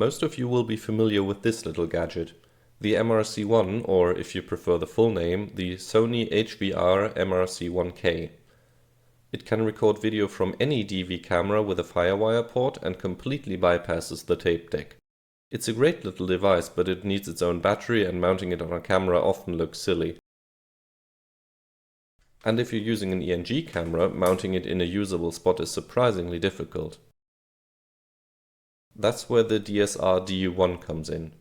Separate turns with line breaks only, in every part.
Most of you will be familiar with this little gadget, the MRC1, or if you prefer the full name, the Sony HVR MRC1K. It can record video from any DV camera with a Firewire port and completely bypasses the tape deck. It's a great little device, but it needs its own battery and mounting it on a camera often looks silly. And if you're using an ENG camera, mounting it in a usable spot is surprisingly difficult. That's where the DSR-DU1 comes in.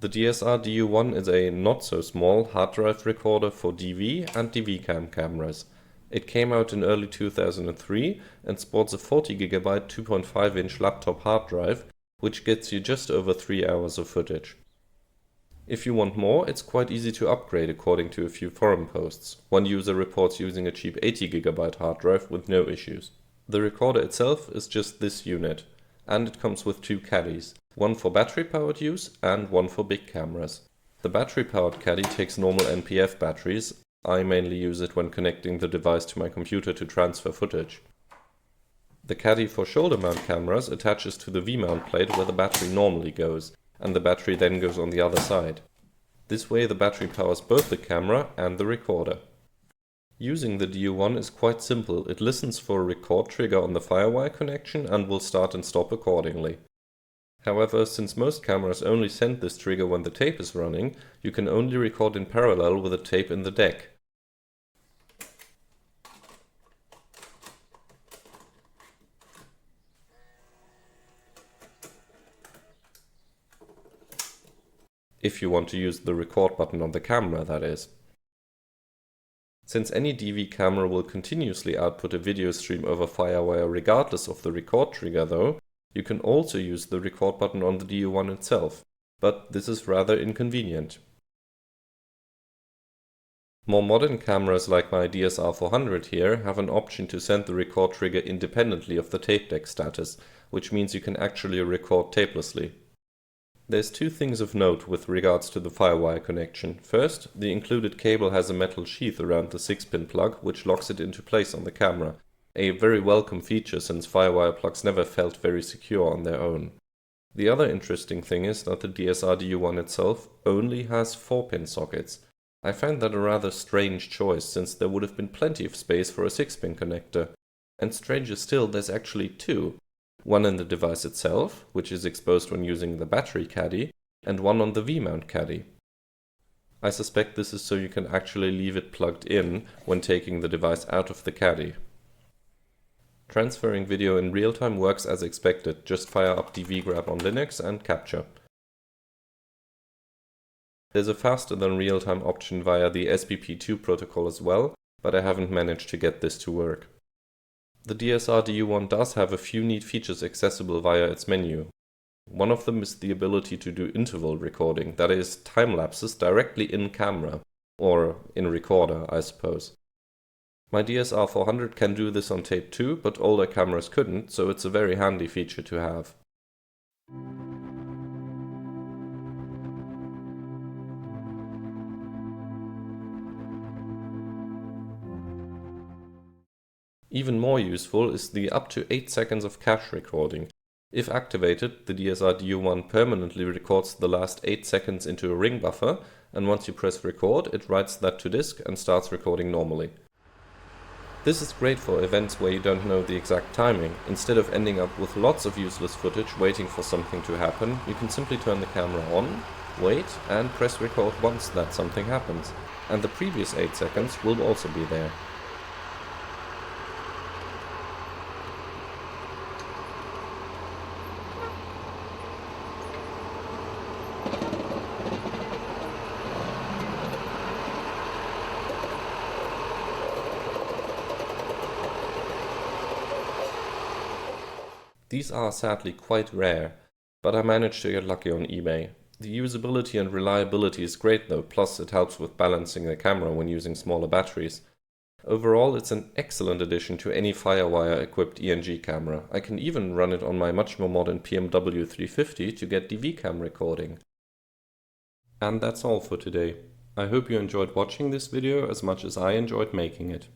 The DSR-DU1 is a not-so-small hard drive recorder for DV and DVCAM cameras. It came out in early 2003 and sports a 40GB 2.5-inch laptop hard drive, which gets you just over 3 hours of footage. If you want more, it's quite easy to upgrade according to a few forum posts. One user reports using a cheap 80GB hard drive with no issues. The recorder itself is just this unit, and it comes with two caddies, one for battery-powered use and one for big cameras. The battery-powered caddy takes normal NPF batteries. I mainly use it when connecting the device to my computer to transfer footage. The caddy for shoulder mount cameras attaches to the V-mount plate where the battery normally goes, and the battery then goes on the other side. This way the battery powers both the camera and the recorder. Using the DU1 is quite simple. It listens for a record trigger on the Firewire connection and will start and stop accordingly. However, since most cameras only send this trigger when the tape is running, you can only record in parallel with the tape in the deck. If you want to use the record button on the camera, that is. Since any DV camera will continuously output a video stream over Firewire regardless of the record trigger though, you can also use the record button on the DU1 itself, but this is rather inconvenient. More modern cameras like my DSR-400 here have an option to send the record trigger independently of the tape deck status, which means you can actually record tapelessly. There's two things of note with regards to the Firewire connection. First, the included cable has a metal sheath around the 6-pin plug which locks it into place on the camera. A very welcome feature since Firewire plugs never felt very secure on their own. The other interesting thing is that the DSR-DU1 itself only has 4-pin sockets. I find that a rather strange choice since there would have been plenty of space for a 6-pin connector. And stranger still, there's actually two. One in the device itself, which is exposed when using the battery caddy, and one on the V-mount caddy. I suspect this is so you can actually leave it plugged in when taking the device out of the caddy. Transferring video in real time works as expected, just fire up dvgrab on Linux and capture. There's a faster than real time option via the SBP2 protocol as well, but I haven't managed to get this to work. The DSR-DU1 does have a few neat features accessible via its menu. One of them is the ability to do interval recording, that is, time lapses directly in camera, or in recorder, I suppose. My DSR-400 can do this on tape too, but older cameras couldn't, so it's a very handy feature to have. Even more useful is the up to 8 seconds of cache recording. If activated, the DSR-DU1 permanently records the last 8 seconds into a ring buffer, and once you press record, it writes that to disk and starts recording normally. This is great for events where you don't know the exact timing. Instead of ending up with lots of useless footage waiting for something to happen, you can simply turn the camera on, wait, and press record once that something happens. And the previous 8 seconds will also be there. These are sadly quite rare, but I managed to get lucky on eBay. The usability and reliability is great though, plus it helps with balancing the camera when using smaller batteries. Overall, it's an excellent addition to any Firewire-equipped ENG camera. I can even run it on my much more modern PMW 350 to get DVCAM recording. And that's all for today. I hope you enjoyed watching this video as much as I enjoyed making it.